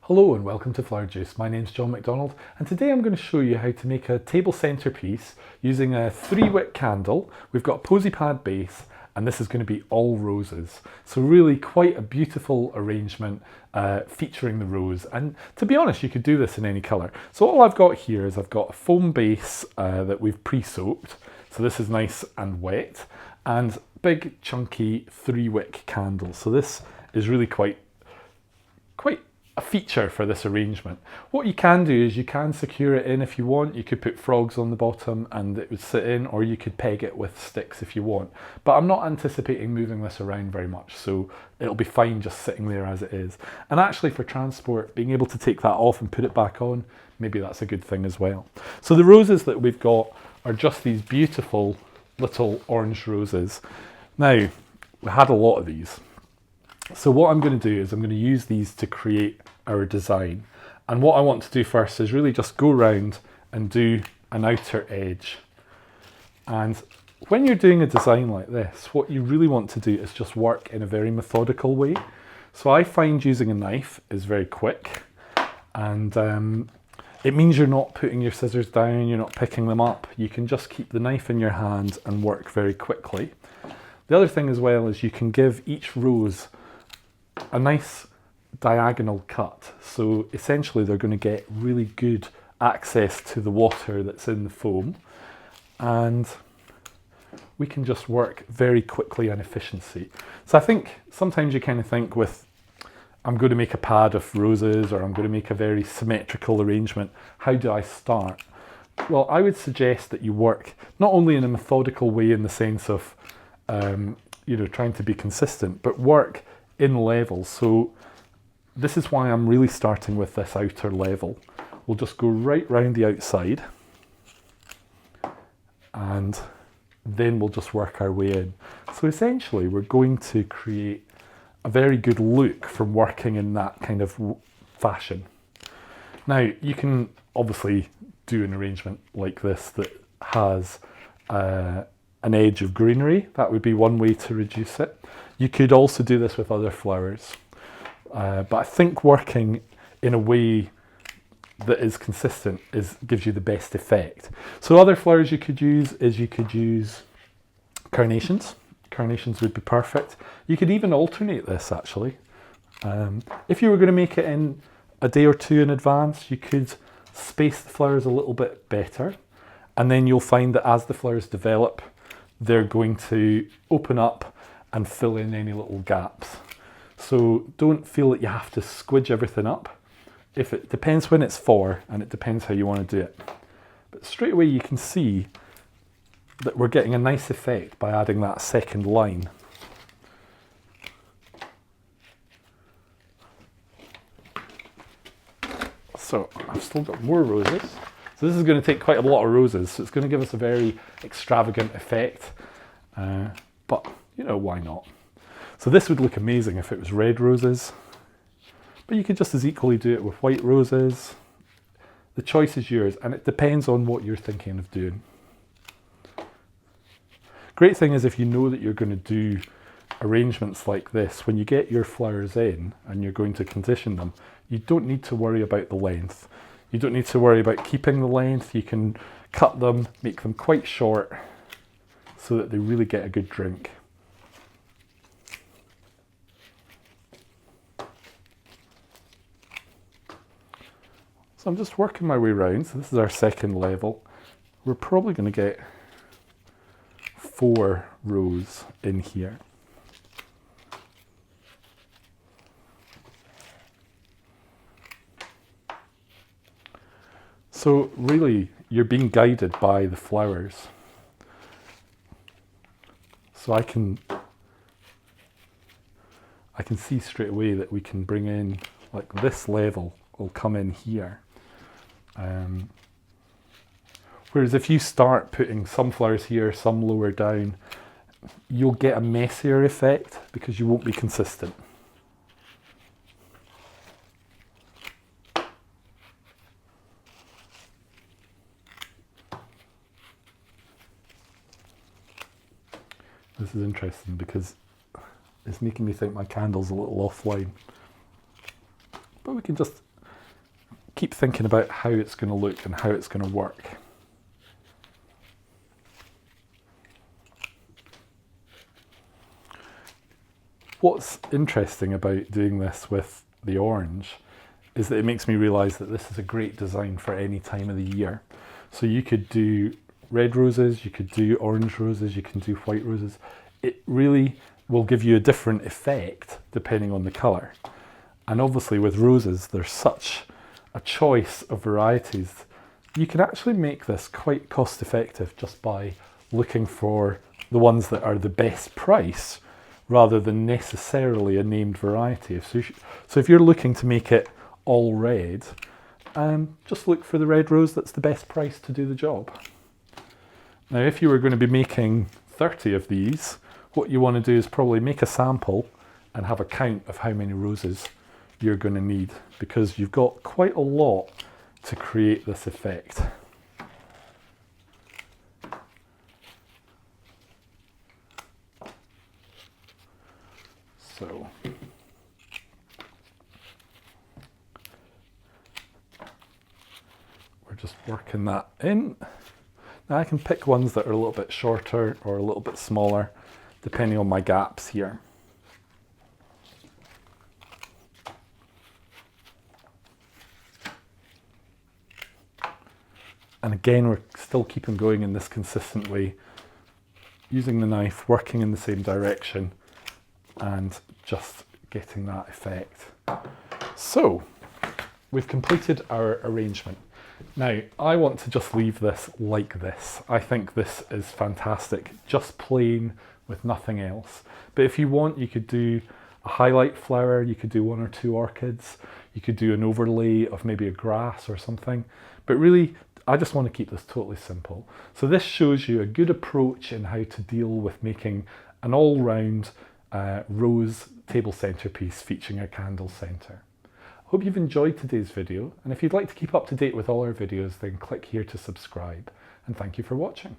Hello and welcome to Flower Juice. My name's John McDonald and today I'm going to show you how to make a table centerpiece using a 3-wick candle. We've got a Posy pad base and this is going to be all roses. So really quite a beautiful arrangement featuring the rose, and to be honest you could do this in any colour. So all I've got here is I've got a foam base that we've pre-soaked, so this is nice and wet, and big chunky 3-wick candle. So this is really quite a feature for this arrangement. What you can do is you can secure it in if you want. You could put frogs on the bottom and it would sit in, or you could peg it with sticks if you want. But I'm not anticipating moving this around very much, so it'll be fine just sitting there as it is. And actually for transport, being able to take that off and put it back on, maybe that's a good thing as well. So the roses that we've got are just these beautiful little orange roses. Now, we had a lot of these. So what I'm going to do is I'm going to use these to create our design. And what I want to do first is really just go around and do an outer edge. And when you're doing a design like this, what you really want to do is just work in a very methodical way. So I find using a knife is very quick, and it means you're not putting your scissors down, you're not picking them up. You can just keep the knife in your hand and work very quickly. The other thing as well is you can give each rose a nice diagonal cut, so essentially they're going to get really good access to the water that's in the foam, and we can just work very quickly and efficiency. So I think sometimes you kind of think with, I'm going to make a pad of roses or I'm going to make a very symmetrical arrangement, how do I start? Well, I would suggest that you work not only in a methodical way in the sense of trying to be consistent, but work in levels. So this is why I'm really starting with this outer level. We'll just go right round the outside and then we'll just work our way in. So essentially we're going to create a very good look from working in that kind of fashion. Now you can obviously do an arrangement like this that has an edge of greenery. That would be one way to reduce it. You could also do this with other flowers, but I think working in a way that is consistent gives you the best effect. So other flowers you could use carnations. Carnations would be perfect. You could even alternate this actually. If you were going to make it in a day or two in advance, you could space the flowers a little bit better, and then you'll find that as the flowers develop, they're going to open up and fill in any little gaps. So don't feel that you have to squidge everything up. If it depends when it's for, and it depends how you want to do it. But straight away you can see that we're getting a nice effect by adding that second line. So I've still got more roses. So this is going to take quite a lot of roses, so it's going to give us a very extravagant effect, but you know, why not? So this would look amazing if it was red roses, but you could just as equally do it with white roses. The choice is yours, and it depends on what you're thinking of doing. Great thing is if you know that you're going to do arrangements like this, when you get your flowers in and you're going to condition them, you don't need to worry about the length. You don't need to worry about keeping the length. You can cut them, make them quite short so that they really get a good drink. So I'm just working my way around. So this is our second level. We're probably going to get 4 rows in here. So really, you're being guided by the flowers. So I can see straight away that we can bring in, like this level will come in here. Whereas if you start putting some flowers here, some lower down, you'll get a messier effect because you won't be consistent. This is interesting because it's making me think my candle's a little offline. But we can just keep thinking about how it's going to look and how it's going to work. What's interesting about doing this with the orange is that it makes me realise that this is a great design for any time of the year. So you could do red roses, you could do orange roses, you can do white roses. It really will give you a different effect depending on the colour. And obviously with roses, there's such a choice of varieties. You can actually make this quite cost effective just by looking for the ones that are the best price rather than necessarily a named variety. So if you're looking to make it all red, just look for the red rose that's the best price to do the job. Now, if you were going to be making 30 of these, what you want to do is probably make a sample and have a count of how many roses you're going to need, because you've got quite a lot to create this effect. So we're just working that in. Now I can pick ones that are a little bit shorter or a little bit smaller, depending on my gaps here. And again, we're still keeping going in this consistent way, using the knife, working in the same direction, and just getting that effect. So we've completed our arrangement. Now I want to just leave this like this. I think this is fantastic, just plain with nothing else. But if you want, you could do a highlight flower, you could do 1 or 2 orchids, you could do an overlay of maybe a grass or something. But really, I just want to keep this totally simple. So this shows you a good approach in how to deal with making an all-round rose table centerpiece featuring a candle center. I hope you've enjoyed today's video, and if you'd like to keep up to date with all our videos, then click here to subscribe, and thank you for watching.